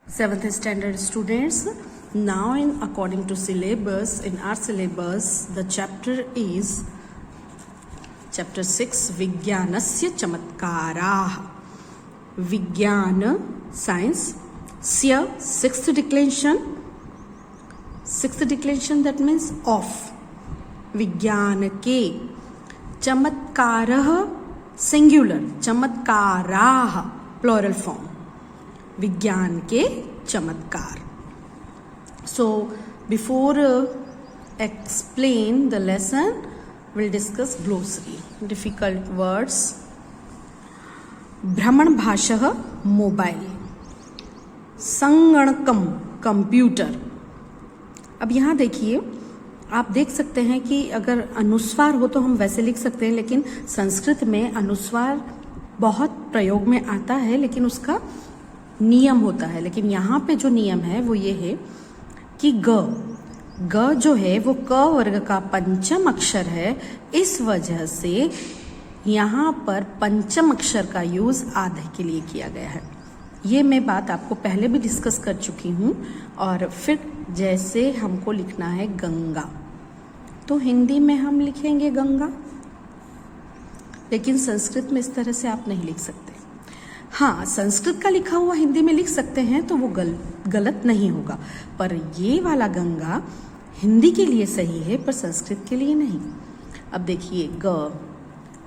Seventh standard students, now in according to syllabus, in our syllabus the chapter is chapter 6 Vigyanasya Chamatkaraah. Vigyana science, sya sixth declension that means of. Vigyan ke Chamatkarah singular, Chamatkaraah plural form. विज्ञान के चमत्कार. So before explain the lesson, we'll discuss glossary. Difficult words. भ्रमण भाषः mobile, संगणकम computer. अब यहाँ देखिए, आप देख सकते हैं कि अगर अनुस्वार हो तो हम वैसे लिख सकते हैं, लेकिन संस्कृत में अनुस्वार बहुत प्रयोग में आता है, लेकिन उसका नियम होता है. लेकिन यहाँ पे जो नियम है वो ये है कि ग जो है वो क वर्ग का पंचम अक्षर है. इस वजह से यहाँ पर पंचम अक्षर का यूज आधे के लिए किया गया है. ये मैं बात आपको पहले भी डिस्कस कर चुकी हूँ. और फिर जैसे हमको लिखना है गंगा, तो हिंदी में हम लिखेंगे गंगा, लेकिन संस्कृत में इस तरह से आप नहीं लिख सकते. हाँ, संस्कृत का लिखा हुआ हिंदी में लिख सकते हैं तो वो गलत नहीं होगा, पर ये वाला गंगा हिंदी के लिए सही है पर संस्कृत के लिए नहीं. अब देखिए, ग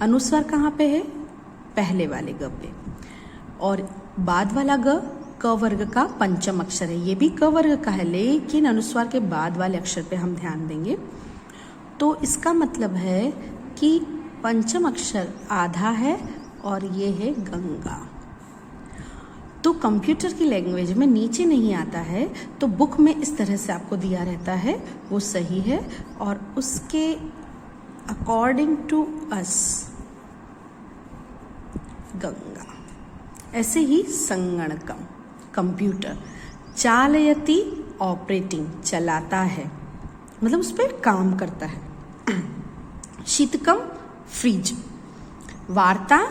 अनुस्वार कहाँ पे है? पहले वाले ग पे, और बाद वाला ग क वर्ग का पंचम अक्षर है. ये भी क वर्ग का है, लेकिन अनुस्वार के बाद वाले अक्षर पे हम ध्यान देंगे. तो इसका मतलब है कि पंचम अक्षर आधा है और ये है गंगा. तो कंप्यूटर की लैंग्वेज में नीचे नहीं आता है, तो बुक में इस तरह से आपको दिया रहता है, वो सही है. और उसके अकॉर्डिंग टू अस गंगा. ऐसे ही संगणकम कंप्यूटर, चालयति ऑपरेटिंग चलाता है, मतलब उस पर काम करता है. शीतकम फ्रिज, वार्ता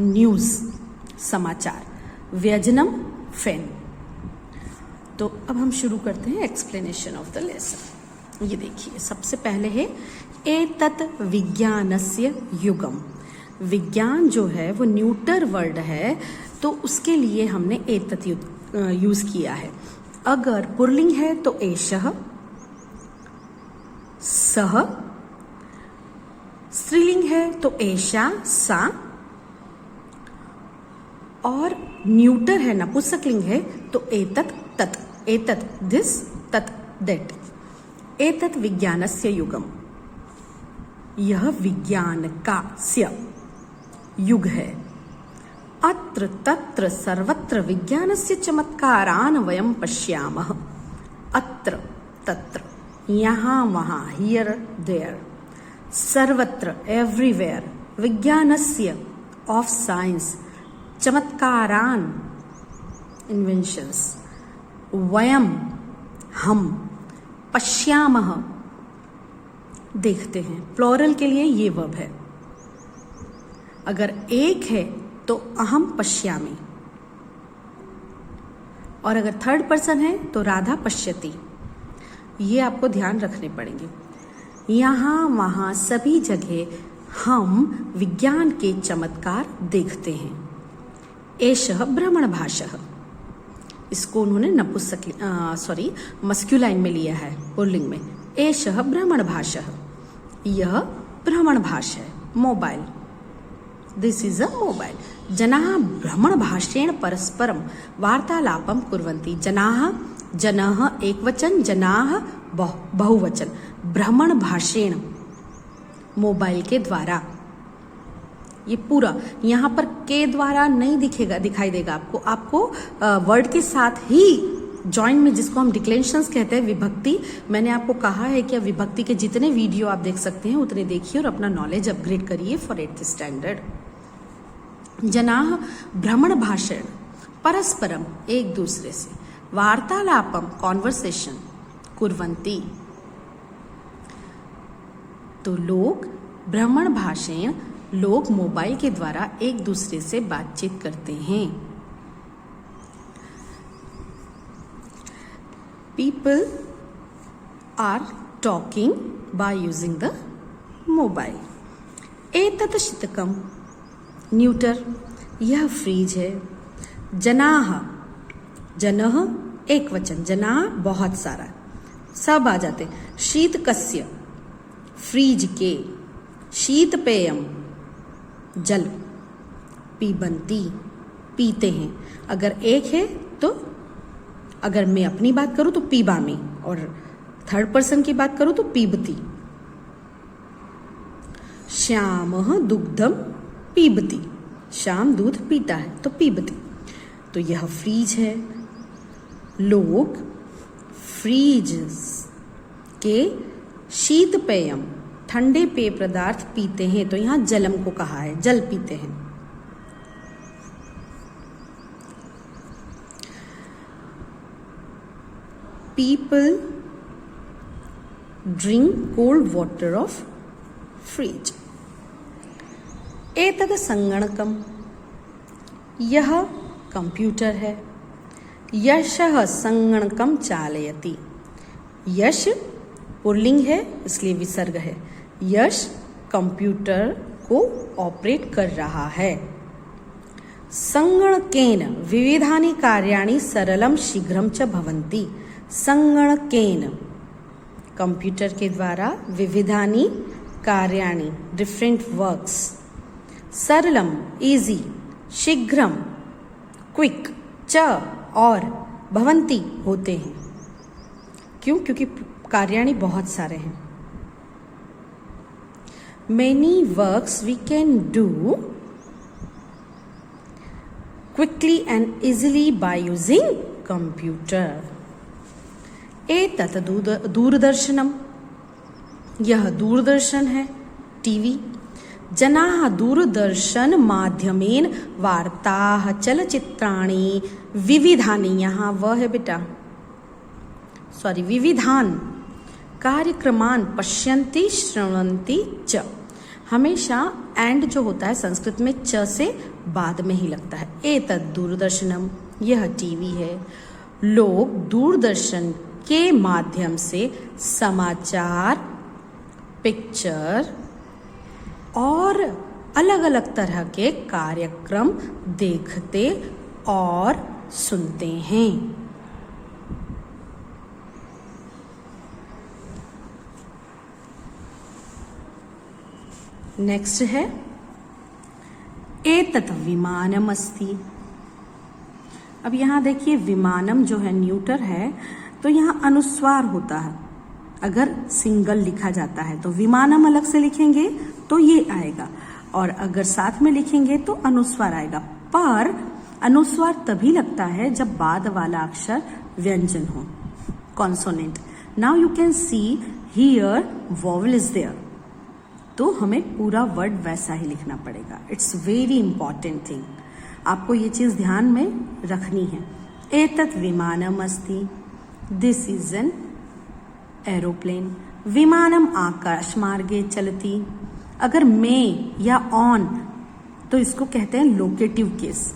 न्यूज समाचार, व्यजनम फैन. तो अब हम शुरू करते हैं एक्सप्लेनेशन ऑफ द लेसन. ये देखिए, सबसे पहले है एतत् विज्ञानस्य युगम. विज्ञान जो है वो न्यूटर वर्ड है, तो उसके लिए हमने एतत् यूज किया है. अगर पुल्लिंग है तो एषः, सः. स्त्रीलिंग है तो एषा, सा. और न्यूटर है, नपुंसकलिंग है तो एतत्, तत्. एतत् दिस, तत् दैट. एतत् विज्ञानस्य युगम, यह विज्ञान का स्य युग है. अत्र तत्र सर्वत्र विज्ञानस्य चमत्कारान् वयं पश्यामः. अत्र तत्र, यहाँ वहाँ, हियर देयर. सर्वत्र एवरीवेयर, विज्ञानस्य ऑफ साइंस, चमत्कारान इन्वेंशंस, वयम हम, पश्यामः देखते हैं. प्लूरल के लिए ये वर्ब है. अगर एक है तो अहम पश्यामि, और अगर थर्ड पर्सन है तो राधा पश्यति. ये आपको ध्यान रखने पड़ेंगे. यहाँ वहाँ सभी जगह हम विज्ञान के चमत्कार देखते हैं. एषः भ्रमण भाषः, इसको उन्होंने मस्क्यूलाइन में लिया है, पुल्लिंग में. एषः भ्रमण भाषः, यह भ्रमण भाष है. Mobile, this is a mobile. जनाः भ्रमण भाषेण परस्परं वार्तालापं कुर्वन्ति. जनाः, जनः एक वचन, जनाः बहुवचन. भ्रमण भाषेण, मोबाइल के द्वारा. ये पूरा यहाँ पर के द्वारा नहीं दिखाई देगा आपको वर्ड के साथ ही जॉइन में, जिसको हम डिक्लेंशंस कहते हैं, विभक्ति. मैंने आपको कहा है कि विभक्ति के जितने वीडियो आप देख सकते हैं उतने देखिए और अपना नॉलेज अपग्रेड करिए फॉर 8th स्टैंडर्ड. जनाः भ्रमण भाषण, परस्परम एक दूसरे से, वार्तालापम कॉन्वर्सेशन, कुर्वन्ति. तो लोग भ्रमण भाषेण, लोग मोबाइल के द्वारा एक दूसरे से बातचीत करते हैं. People are talking by using the mobile. एतत् शीतकम, न्यूटर, यह फ्रीज है. जनाः, जनः एक वचन, जनाः बहुत सारा, सब आ जाते. शीतकस्य, फ्रीज के. शीतपेयम, जल. पीबन्ति, पीते हैं. अगर एक है तो, अगर मैं अपनी बात करूं तो पीबामी, और थर्ड पर्सन की बात करूं तो पीबती. श्यामः दुग्धम पीबती, श्याम दूध पीता है तो पीबती. तो यह फ्रीज है. लोग फ्रीज के शीतपेयम, ठंडे पेय पदार्थ पीते हैं. तो यहां जलम को कहा है, जल पीते हैं. People drink cold water of fridge. एतद संगणकम, यह कंप्यूटर है. यशः संगणकम चालयति. यश पुल्लिंग है इसलिए विसर्ग है. यश कंप्यूटर को ऑपरेट कर रहा है. संगणकेन विविधानि कार्याणि सरलम शीघ्रम च भवन्ति. संगणकेन, कंप्यूटर के द्वारा, विविधानि कार्याणि, डिफरेंट वर्क्स, सरलम इजी, शीघ्रम क्विक, च और, भवन्ति होते हैं. क्यों? क्योंकि कार्याणि बहुत सारे हैं. Many works we can do quickly and easily by using computer. एतत् दूरदर्शनम, यह दूरदर्शन है, टीवी. जनाः दूरदर्शन माध्यमेन वार्ताः चलचित्राणि विविधानि, यहाँ वह है बेटा, सॉरी, विविधान कार्यक्रमान पश्यन्ति शृण्वन्ति च. हमेशा एंड जो होता है संस्कृत में च से बाद में ही लगता है. एतत् दूरदर्शनम, यह टीवी है. लोग दूरदर्शन के माध्यम से समाचार, पिक्चर और अलग अलग तरह के कार्यक्रम देखते और सुनते हैं. नेक्स्ट है एतत् विमानम अस्ति. अब यहां देखिए, विमानम जो है न्यूटर है, तो यहाँ अनुस्वार होता है. अगर सिंगल लिखा जाता है तो विमानम अलग से लिखेंगे तो ये आएगा, और अगर साथ में लिखेंगे तो अनुस्वार आएगा. पर अनुस्वार तभी लगता है जब बाद वाला अक्षर व्यंजन हो, consonant. Now you can see here vowel is there, तो हमें पूरा वर्ड वैसा ही लिखना पड़ेगा. इट्स वेरी इंपॉर्टेंट थिंग, आपको ये चीज ध्यान में रखनी है. एतत् विमानम अस्ति, दिस इज एन एरोप्लेन. विमानम आकाश मार्गे चलती. अगर में या ऑन तो इसको कहते हैं लोकेटिव केस.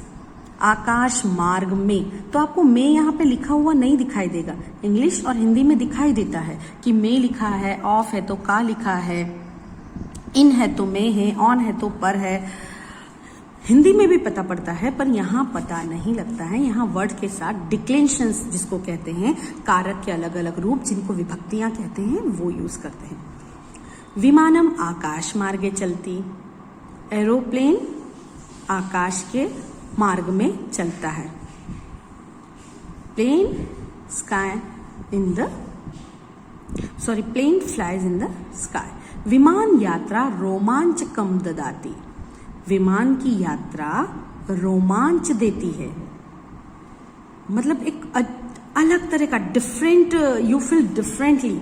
आकाश मार्ग में, तो आपको में यहाँ पे लिखा हुआ नहीं दिखाई देगा. इंग्लिश और हिंदी में दिखाई देता है कि में लिखा है, ऑफ है तो का लिखा है, इन है तो में है, ऑन है तो पर है. हिंदी में भी पता पड़ता है, पर यहाँ पता नहीं लगता है. यहाँ वर्ड के साथ डिक्लेंशंस जिसको कहते हैं, कारक के अलग अलग रूप जिनको विभक्तियां कहते हैं, वो यूज करते हैं. विमानम आकाश मार्गे चलती. एरोप्लेन आकाश के मार्ग में चलता है. Plane sky in the, sorry, plane flies in the sky. विमान यात्रा रोमांचकम ददाती. विमान की यात्रा रोमांच देती है. मतलब एक अलग तरह का डिफरेंट, यू फील डिफरेंटली,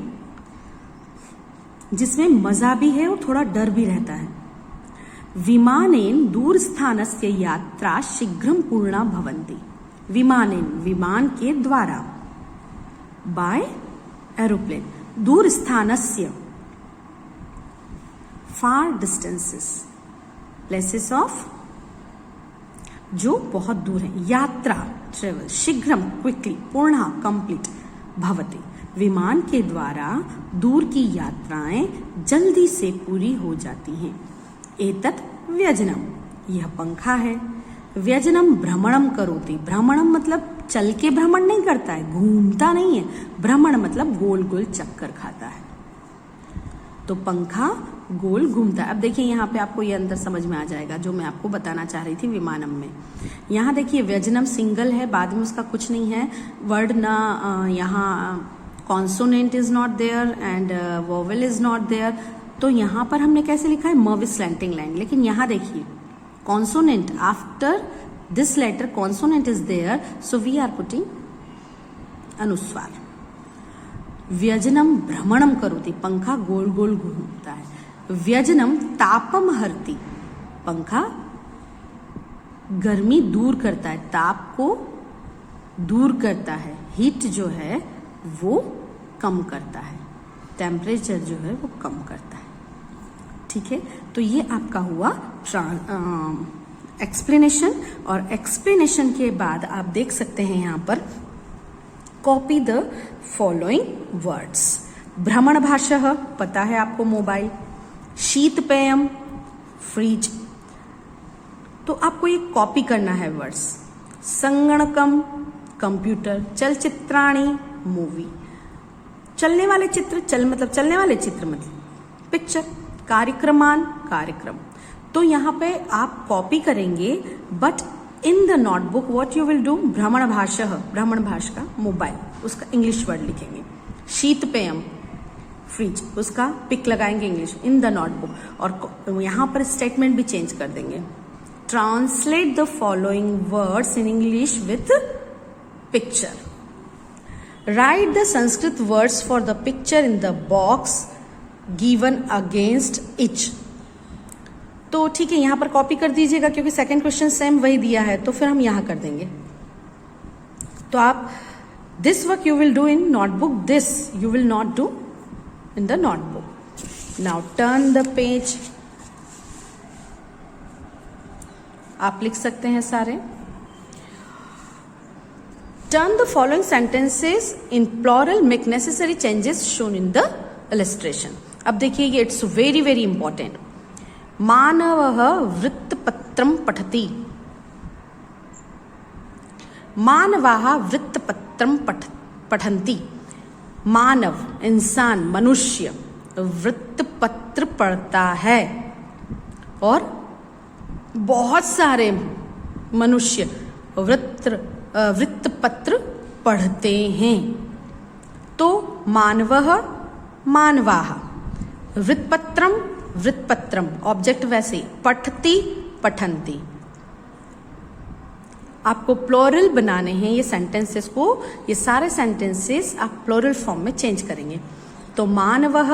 जिसमें मजा भी है और थोड़ा डर भी रहता है. विमानेन दूर स्थानस्य यात्रा शीघ्रम पूर्णा भवन्ति. विमानेन, विमान के द्वारा, बाय एरोप्लेन. दूर स्थानस्य, फार डिस्टेंसेस, प्लेसेस ऑफ जो बहुत दूर है. यात्रा ट्रेवल, शीघ्रम क्विकली, पूर्ण कंप्लीट, भवति। विमान के द्वारा दूर की यात्राएं जल्दी से पूरी हो जाती हैं। एतत् व्यजनम, यह पंखा है। व्यजनम भ्रमणम करोति, भ्रमणम मतलब चल के भ्रमण नहीं करता है, घूमता नहीं है, भ्रमण मतलब गोल गोल चक्कर खाता है। तो पंखा गोल घूमता है। अब देखिए यहाँ पे आपको ये अंतर समझ में आ जाएगा जो मैं आपको बताना चाह रही थी विमानम में। यहाँ देखिए व्यजनम सिंगल है, बाद में उसका कुछ नहीं है, वर्ड ना यहाँ consonant is not there and vowel is not there. तो यहाँ पर हमने कैसे लिखा है, म विद स्लैंटिंग लाइन। लेकिन यहाँ देखिए consonant, after this letter consonant is there, so we are putting अनुस्वार। व्यजनम भ्रमणम करोति, पंखा गोल गोल घूमता है। व्यजनम तापम हरति, पंखा गर्मी दूर करता है, ताप को दूर करता है, हीट जो है वो कम करता है, टेम्परेचर जो है वो कम करता है। ठीक है, तो ये आपका हुआ एक्सप्लेनेशन। और एक्सप्लेनेशन के बाद आप देख सकते हैं यहाँ पर कॉपी द फॉलोइंग वर्ड्स। भ्रमण भाषः पता है आपको, मोबाइल। शीतपेयम फ्रिज, तो आपको ये कॉपी करना है वर्ड्स। संगणकम कंप्यूटर, चलचित्राणि मूवी, चलने वाले चित्र, चल मतलब चलने वाले चित्र मतलब पिक्चर, कार्यक्रमान कार्यक्रम। तो यहाँ पे आप कॉपी करेंगे, but in the notebook what you will do, भ्रमण भाषः, भ्रमण भाष का मोबाइल, उसका इंग्लिश वर्ड लिखेंगे। शीतपेयम फ्रिज, उसका पिक लगाएंगे इंग्लिश इन द नोटबुक, और यहाँ पर स्टेटमेंट भी चेंज कर देंगे। Translate the following words in English with picture. Right the Sanskrit words for the picture in the box given against etch. तो ठीक है, यहां पर कॉपी कर दीजिएगा क्योंकि सेकंड क्वेश्चन सेम वही दिया है, तो फिर हम यहां कर देंगे। तो आप this work you will do in notebook, this you will not do in the notebook. Now turn the page, आप लिख सकते हैं सारे। Turn the following sentences in plural, make necessary changes shown in the illustration. अब देखिए ये it's very very important. मानवः वृत्तपत्रं पठति, मानवाः वृत्तपत्रं पठन्ति। मानव इंसान, मनुष्य वृत्तपत्र पढ़ता है, और बहुत सारे मनुष्य वृत्तपत्र पढ़ते हैं। तो मानवः मानवाः, वृत्तपत्रम वृत्तपत्रम, ऑब्जेक्ट वैसे, पठति पठन्ति। आपको प्लूरल बनाने हैं ये सेंटेंसेस को, ये सारे सेंटेंसेस आप प्लूरल फॉर्म में चेंज करेंगे। तो मानवः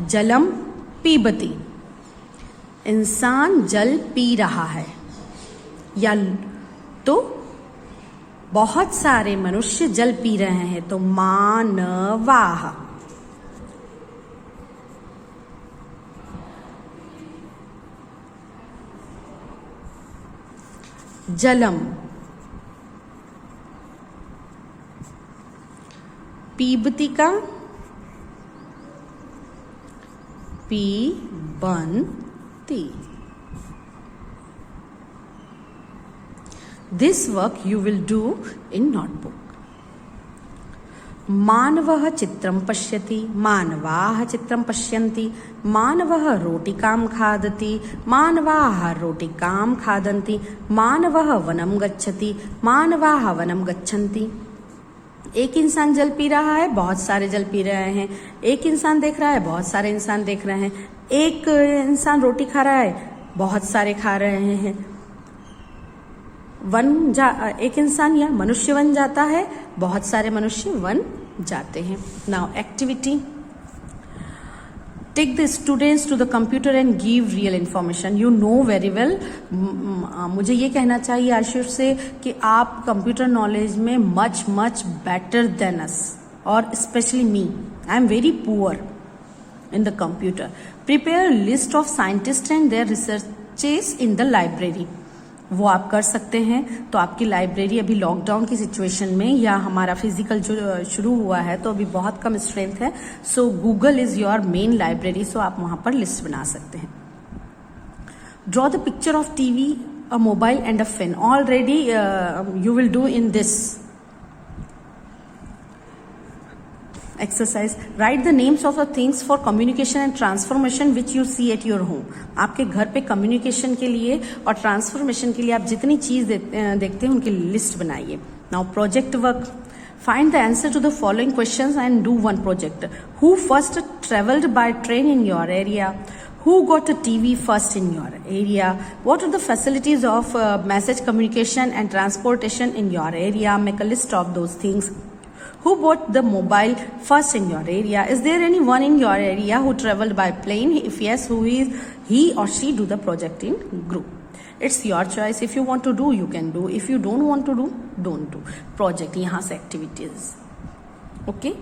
जलम पीबति, इंसान जल पी रहा है, या तो बहुत सारे मनुष्य जल पी रहे हैं, तो मानवाः। जलम पीबती का पीबन्ति। This work you will do in notebook. मानवः चित्रं पश्यति, मानवाः चित्रं पश्यन्ति। मानवः रोटिकां खादति, मानवाः रोटिकां खादन्ति। मानवः वनं गच्छति, मानवाः वनं गच्छन्ति। एक इंसान जल पी रहा है, बहुत सारे जल पी रहे हैं। एक इंसान देख रहा है, बहुत सारे इंसान देख रहे हैं। एक इंसान रोटी खा रहा है, बहुत सारे खा रहे हैं। एक इंसान या मनुष्य वन जाता है, बहुत सारे मनुष्य वन जाते हैं। Now activity, take the students to the computer and give real information. You know very well, मुझे ये कहना चाहिए आशीष से कि आप कंप्यूटर नॉलेज में much much better than us, और specially me, I am very poor in the computer. Prepare a list of scientists and their researches in the library. वो आप कर सकते हैं। तो आपकी लाइब्रेरी अभी लॉकडाउन की सिचुएशन में या हमारा फिजिकल जो शुरू हुआ है तो अभी बहुत कम स्ट्रेंथ है, so Google is your main library, so आप वहां पर लिस्ट बना सकते हैं। Draw the picture of TV, a mobile and a pen. Already you will do in this exercise. Write the names of the things for communication and transformation which you see at your home. आपके घर पे communication के लिए और transformation के लिए आप जितनी चीज देखते हैं उनकी लिस्ट बनाइए। Now project work. Find the answer to the following questions and do one project. Who first traveled by train in your area? Who got a TV first in your area? What are the facilities of message communication and transportation in your area? Make a list of those things. Who bought the mobile first in your area? Is there anyone in your area who traveled by plane? If yes, who is he or she? Do the project in group. It's your choice. If you want to do, you can do. If you don't want to do, don't do. Project यहाँ से activities. Okay.